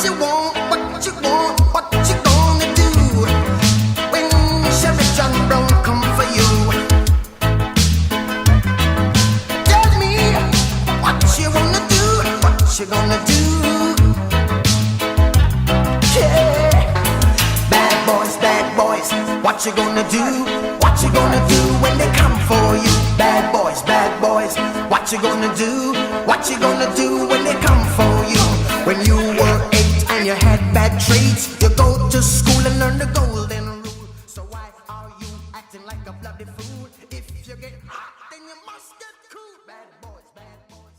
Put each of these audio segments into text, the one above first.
you want, what you want, what you gonna do when Sheriff John Brown come for you? Tell me what you wanna do, what you gonna do? Yeah, bad boys, what you gonna do? What you gonna do when they come for you? Bad boys, what you gonna do? What you gonna do when they come for you? When you were 8 and you had bad traits, you go to school and learn the golden rule. So why are you acting like a bloody fool? If you get hot, then you must get cool. Bad boys, bad boys.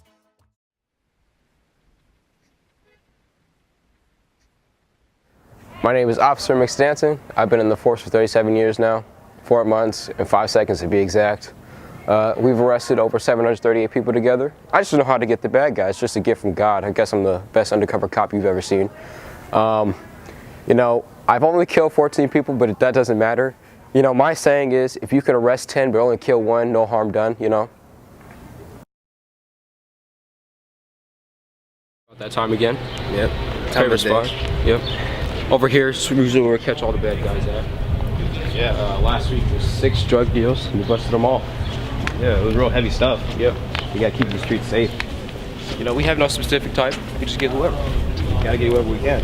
My name is Officer McStanton. I've been in the force for 37 years now, 4 months and 5 seconds to be exact. We've arrested over 738 people together. I just don't know how to get the bad guys. It's just a gift from God. I guess I'm the best undercover cop you've ever seen. You know, I've only killed 14 people, but that doesn't matter. You know, my saying is, if you can arrest 10 but only kill 1, no harm done, you know? About that time again? Yep. Favorite spot? Yep. Over here is usually where we catch all the bad guys at. Yeah, last week was 6 drug deals and we busted them all. Yeah, it was real heavy stuff. Yep. We gotta keep the streets safe. You know, we have no specific type. We just get whoever. Gotta get whoever we can.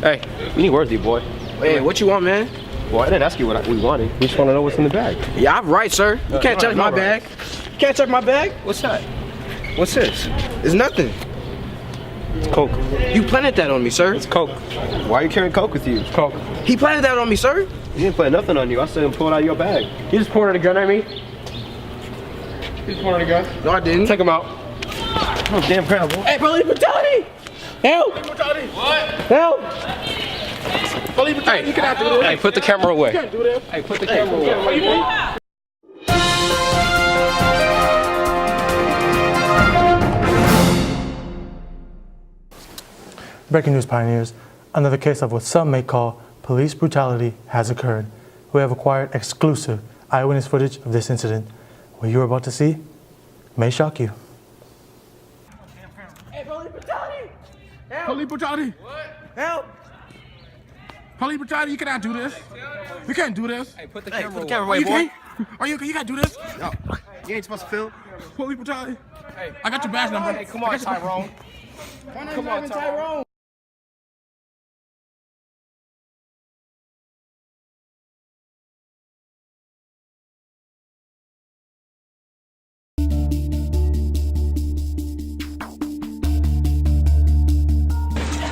Hey, we need worthy, boy. Hey, what you want, man? Well, I didn't ask you what we wanted. We just want to know what's in the bag. Yeah, I'm right, sir. You can't touch my bag. You can't touch my bag. What's that? What's this? It's nothing. It's Coke. You planted that on me, sir. It's Coke. Why are you carrying Coke with you? It's Coke. He planted that on me, sir. He didn't put nothing on you. I said him pull it out of your bag. You just pointed a gun at me? You just pointed a gun? No, I didn't. Take him out. Oh, damn crap, boy. Hey, Police Brutality! Help! Police Brutality! What? Help! Police Brutality, Hey, you cannot do this. Hey, put the camera away. You can't do this. Hey, put the camera away. Breaking news, pioneers. Another case of what some may call police brutality has occurred. We have acquired exclusive eyewitness footage of this incident. What you are about to see may shock you. Hey, Police Brutality! Help! Police Brutality! What? Help! Police Brutality, you cannot do this. You can't do this. Hey, put the Hey, camera put the away. camera away, You boy. can't. Are you can't do this? No. You ain't supposed to film. Police Brutality. Hey, I got your badge number. Hey, come on, Tyrone. Come on, Tyrone.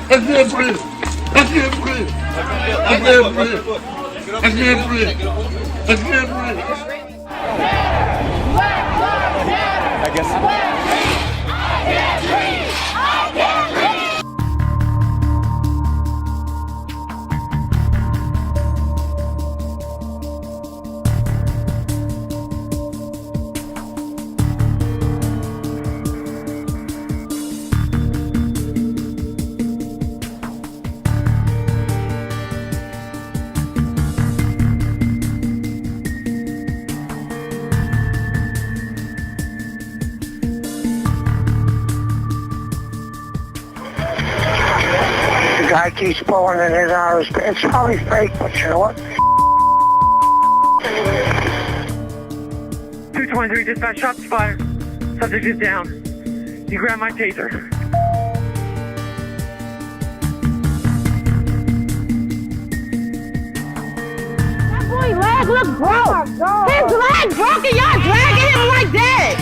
I can't breathe. I can't breathe. I can't breathe. I can't breathe. I can't breathe. I guess. The guy keeps pulling in his hours. It's probably fake, but you know what? 223 dispatch, shots fired. Subject is down. You grab my taser. That boy's leg looks broke. His leg broke and y'all dragging him like that.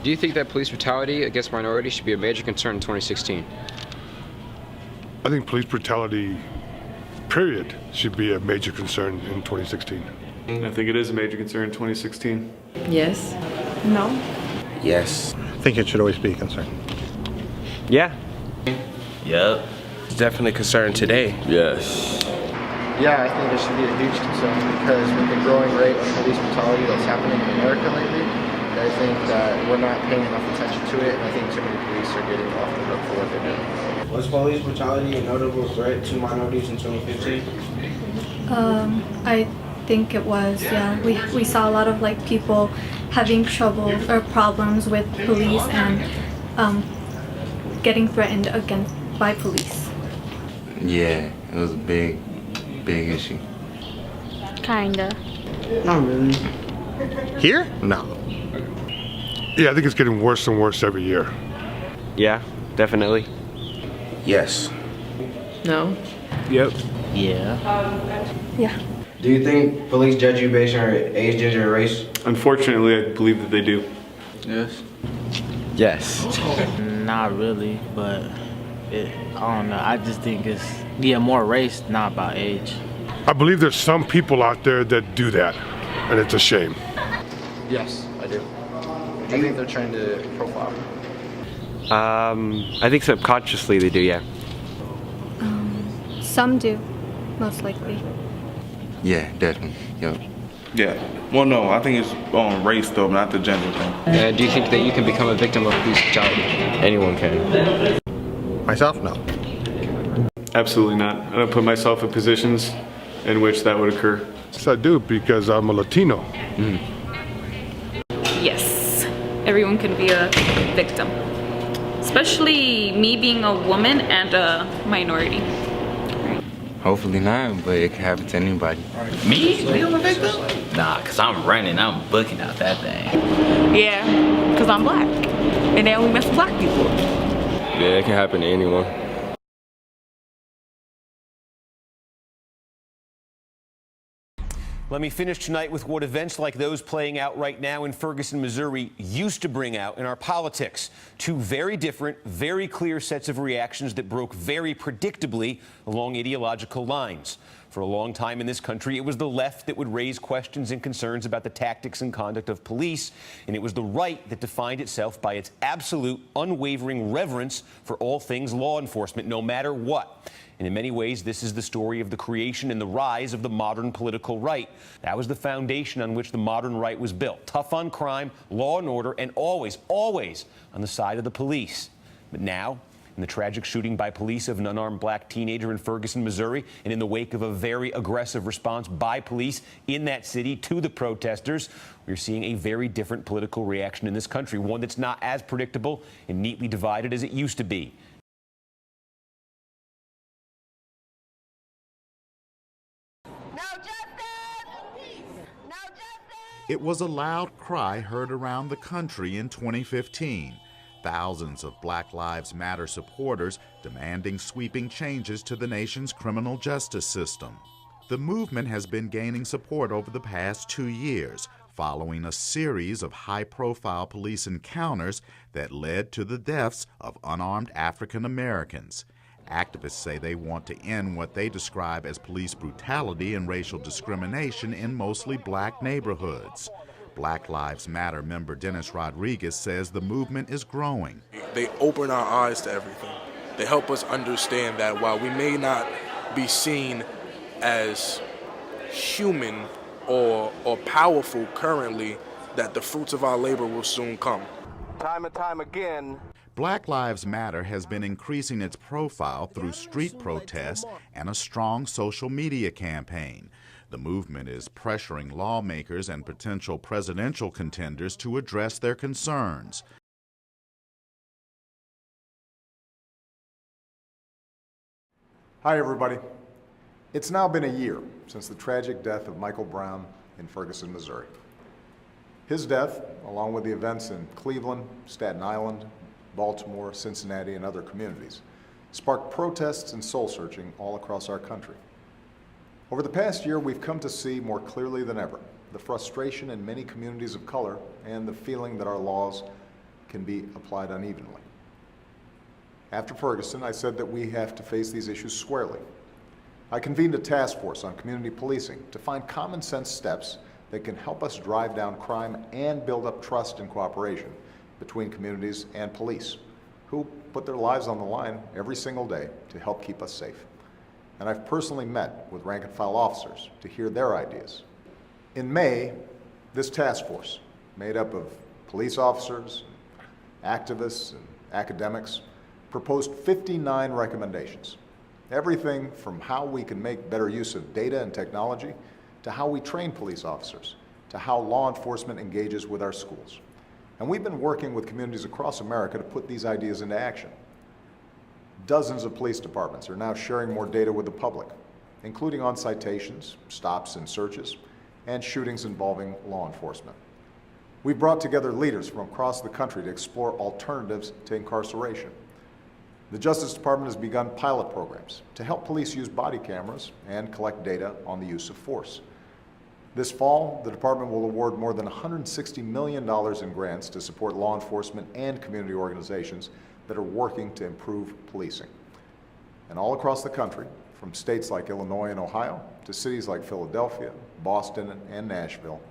Do you think that police brutality against minorities should be a major concern in 2016? I think police brutality, period, should be a major concern in 2016. I think it is a major concern in 2016. Yes. No. Yes. I think it should always be a concern. Yeah. Yep. It's definitely a concern today. Yes. Yeah, I think it should be a huge concern because with the growing rate of police brutality that's happening in America lately, I think that we're not paying enough attention to it, and I think too many police are getting off the hook for what they're doing. Was police brutality a notable threat to minorities in 2015? I think it was, yeah. We saw a lot of like people having trouble or problems with police and getting threatened against by police. Yeah, it was a big issue. Kinda. Not really. Here? No. Yeah, I think it's getting worse and worse every year. Yeah, definitely. Yes. No. Yep. Yeah. Do you think police judge you based on your age, gender, or race? Unfortunately, I believe that they do. Yes. Yes. Not really, but I don't know. I just think it's more race, not about age. I believe there's some people out there that do that, and it's a shame. Yes, I do. I think they're trying to profile me. I think subconsciously they do, yeah. Some do, most likely. Yeah, definitely. Yep. Yeah. Well, no, I think it's on race though, not the gender thing. Do you think that you can become a victim of police brutality? Anyone can. Myself, no. Absolutely not. I don't put myself in positions in which that would occur. Yes, I do, because I'm a Latino. Yes, everyone can be a victim. Especially me being a woman and a minority. Hopefully not, but it can happen to anybody. Me? Being a victim? Nah, cause I'm running, I'm booking out that thing. Yeah, because I'm black. And they only mess with black people. Yeah, it can happen to anyone. Let me finish tonight with what events like those playing out right now in Ferguson, Missouri used to bring out in our politics. Two very different, very clear sets of reactions that broke very predictably along ideological lines. For a long time in this country, it was the left that would raise questions and concerns about the tactics and conduct of police, and it was the right that defined itself by its absolute, unwavering reverence for all things law enforcement, no matter what. And in many ways, this is the story of the creation and the rise of the modern political right. That was the foundation on which the modern right was built. Tough on crime, law and order, and always, always on the side of the police. But now, in the tragic shooting by police of an unarmed black teenager in Ferguson, Missouri, and in the wake of a very aggressive response by police in that city to the protesters, we're seeing a very different political reaction in this country, one that's not as predictable and neatly divided as it used to be. It was a loud cry heard around the country in 2015. Thousands of Black Lives Matter supporters demanding sweeping changes to the nation's criminal justice system. The movement has been gaining support over the past 2 years, following a series of high-profile police encounters that led to the deaths of unarmed African Americans. Activists say they want to end what they describe as police brutality and racial discrimination in mostly black neighborhoods. Black Lives Matter member Dennis Rodriguez says the movement is growing. They open our eyes to everything. They help us understand that while we may not be seen as human or powerful currently, that the fruits of our labor will soon come. Time and time again, Black Lives Matter has been increasing its profile through street protests and a strong social media campaign. The movement is pressuring lawmakers and potential presidential contenders to address their concerns. Hi, everybody. It's now been a year since the tragic death of Michael Brown in Ferguson, Missouri. His death, along with the events in Cleveland, Staten Island, Baltimore, Cincinnati, and other communities, sparked protests and soul-searching all across our country. Over the past year, we've come to see more clearly than ever the frustration in many communities of color and the feeling that our laws can be applied unevenly. After Ferguson, I said that we have to face these issues squarely. I convened a task force on community policing to find common sense steps that can help us drive down crime and build up trust and cooperation between communities and police, who put their lives on the line every single day to help keep us safe. And I've personally met with rank and file officers to hear their ideas. In May, this task force, made up of police officers, activists, and academics proposed 59 recommendations. Everything from how we can make better use of data and technology, to how we train police officers, to how law enforcement engages with our schools. And we've been working with communities across America to put these ideas into action. Dozens of police departments are now sharing more data with the public, including on citations, stops and searches, and shootings involving law enforcement. We've brought together leaders from across the country to explore alternatives to incarceration. The Justice Department has begun pilot programs to help police use body cameras and collect data on the use of force. This fall, the department will award more than $160 million in grants to support law enforcement and community organizations that are working to improve policing. And all across the country, from states like Illinois and Ohio to cities like Philadelphia, Boston, and Nashville,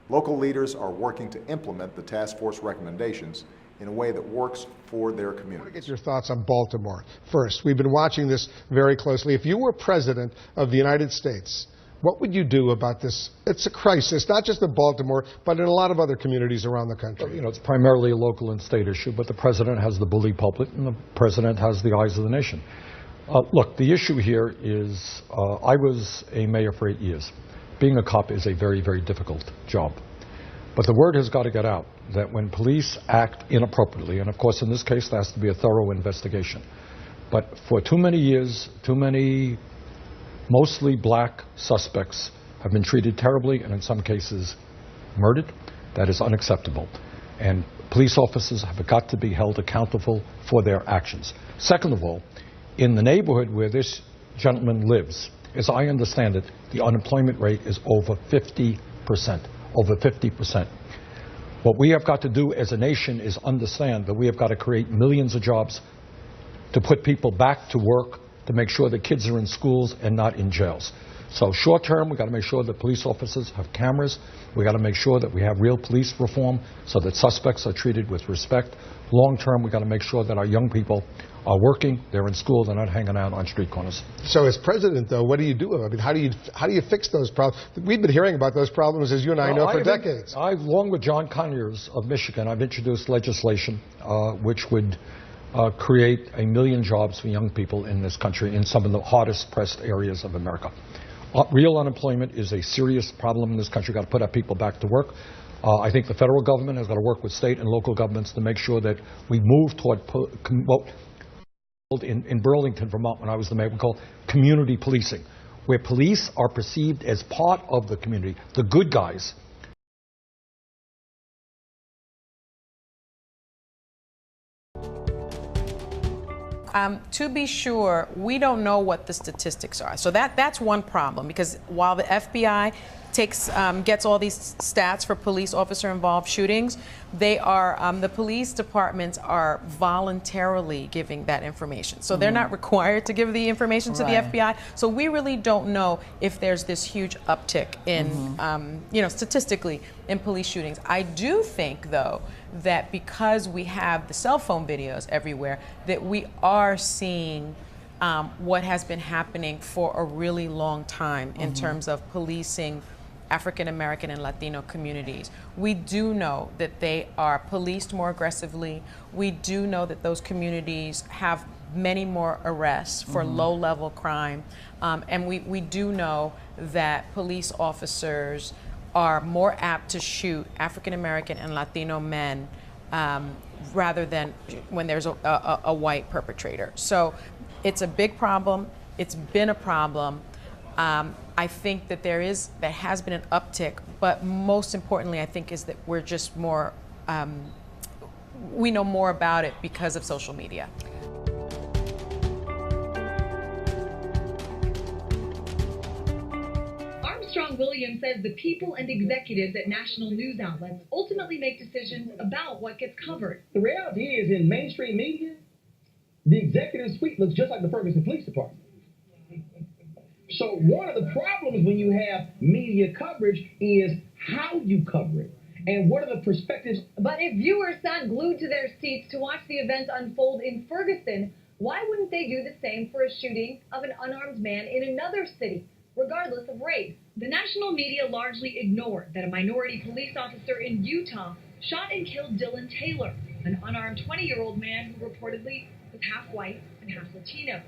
local leaders are working to implement the task force recommendations in a way that works for their communities. Get your thoughts on Baltimore. First, we've been watching this very closely. If you were president of the United States, what would you do about this? It's a crisis, not just in Baltimore, but in a lot of other communities around the country. Well, you know, it's primarily a local and state issue, but the president has the bully pulpit and the president has the eyes of the nation. Look, the issue here is, I was a mayor for 8 years. Being a cop is a very, very difficult job. But the word has got to get out that when police act inappropriately, and of course in this case there has to be a thorough investigation, but for too many years, too many mostly black suspects have been treated terribly and in some cases murdered. That is unacceptable. And police officers have got to be held accountable for their actions. Second of all, in the neighborhood where this gentleman lives, as I understand it, the unemployment rate is over 50%. Over 50%. What we have got to do as a nation is understand that we have got to create millions of jobs to put people back to work, to make sure that kids are in schools and not in jails. So short term, we've got to make sure that police officers have cameras. We've got to make sure that we have real police reform so that suspects are treated with respect. Long term, we've got to make sure that our young people are working, they're in school, they're not hanging out on street corners. So as president, though, what do you do? I mean, how do you fix those problems? We've been hearing about those problems, as you and I know, for decades. Along with John Conyers of Michigan, I've introduced legislation which would create 1 million jobs for young people in this country in some of the hardest pressed areas of America. Real unemployment is a serious problem in this country. We've got to put our people back to work. I think the federal government has got to work with state and local governments to make sure that we move toward in Burlington, Vermont, when I was the mayor, we called community policing, where police are perceived as part of the community, the good guys. To be sure, we don't know what the statistics are. So that's one problem, because while the FBI gets all these stats for police officer-involved shootings, they are the police departments are voluntarily giving that information. So they're not required to give the information to the FBI. So we really don't know if there's this huge uptick in, statistically in police shootings. I do think, though, that because we have the cell phone videos everywhere, that we are seeing what has been happening for a really long time in terms of policing African American and Latino communities. We do know that they are policed more aggressively. We do know that those communities have many more arrests for low-level crime. And we do know that police officers are more apt to shoot African American and Latino men rather than when there's a white perpetrator. So it's a big problem. It's been a problem. I think that there has been an uptick, but most importantly, I think, is that we're just more, we know more about it because of social media. Armstrong Williams says the people and executives at national news outlets ultimately make decisions about what gets covered. The reality is, in mainstream media, the executive suite looks just like the Ferguson Police Department. So one of the problems when you have media coverage is how you cover it and what are the perspectives. But if viewers sat glued to their seats to watch the event unfold in Ferguson, why wouldn't they do the same for a shooting of an unarmed man in another city, regardless of race? The national media largely ignored that a minority police officer in Utah shot and killed Dylan Taylor, an unarmed 20-year-old man who reportedly was half white and half Latino.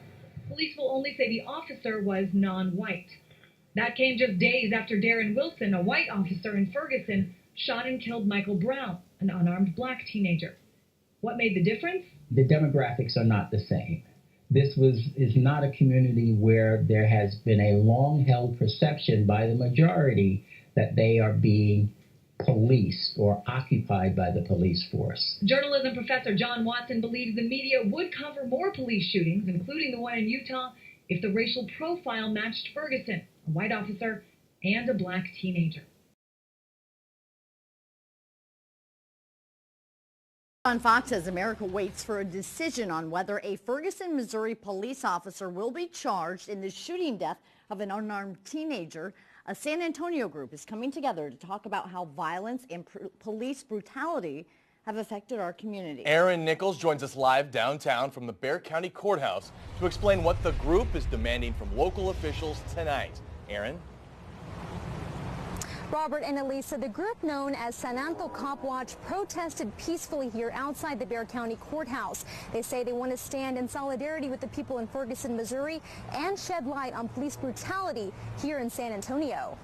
Police will only say the officer was non-white. That came just days after Darren Wilson, a white officer in Ferguson, shot and killed Michael Brown, an unarmed black teenager. What made the difference? The demographics are not the same. This is not a community where there has been a long-held perception by the majority that they are being policed or occupied by the police force. Journalism professor John Watson believes the media would cover more police shootings, including the one in Utah, if the racial profile matched Ferguson, a white officer and a black teenager. On Fox, as America waits for a decision on whether a Ferguson, Missouri police officer will be charged in the shooting death of an unarmed teenager, a San Antonio group is coming together to talk about how violence and police brutality have affected our community. Aaron Nichols joins us live downtown from the Bexar County Courthouse to explain what the group is demanding from local officials tonight. Aaron? Robert and Elisa, the group known as Sananto Cop Watch protested peacefully here outside the Bexar County Courthouse. They say they want to stand in solidarity with the people in Ferguson, Missouri, and shed light on police brutality here in San Antonio.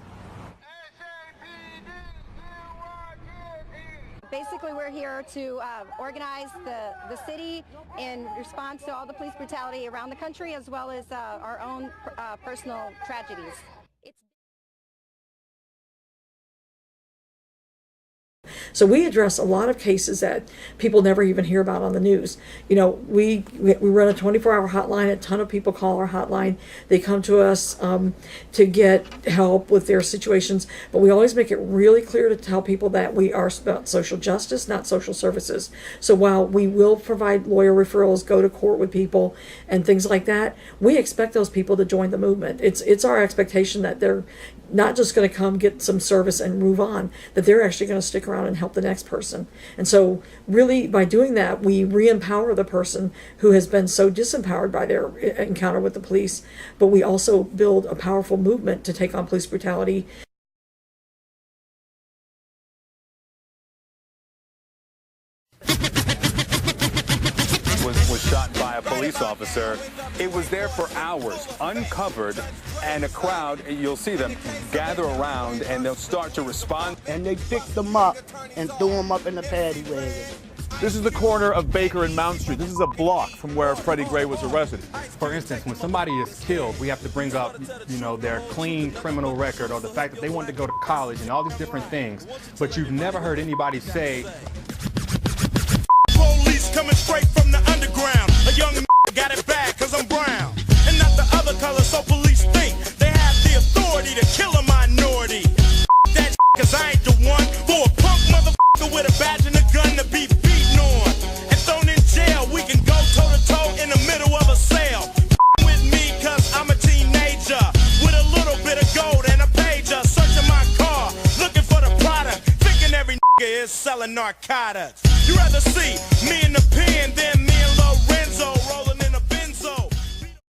Basically, we're here to organize the city in response to all the police brutality around the country, as well as our own personal tragedies. So we address a lot of cases that people never even hear about on the news. You know, we run a 24-hour hotline. A ton of people call our hotline. They come to us to get help with their situations. But we always make it really clear to tell people that we are about social justice, not social services. So while we will provide lawyer referrals, go to court with people, and things like that, we expect those people to join the movement. It's our expectation that they're not just going to come get some service and move on, that they're actually going to stick around and help the next person. And so really by doing that, we re-empower the person who has been so disempowered by their encounter with the police, but we also build a powerful movement to take on police brutality. Was shot by a police officer. It was there for hours, uncovered, and a crowd, you'll see them, gather around and they'll start to respond. And they picked them up and threw them up in the paddy wagon. This is the corner of Baker and Mount Street. This is a block from where Freddie Gray was arrested. For instance, when somebody is killed, we have to bring up, their clean criminal record or the fact that they wanted to go to college and all these different things. But you've never heard anybody say, police coming straight from the underground. A young got it bad cause I'm brown. And not the other color, so police think they have the authority to kill a minority. That cause I ain't the one for a punk motherfucker with a badge and a gun to be beaten on. And thrown in jail, we can go toe to toe in the middle of a cell. With me cause I'm a teenager with a little bit of gold and a pager. Searching my car, looking for the product. Thinking every is selling narcotics. You rather see me in the pen than me and Lorenzo rolling.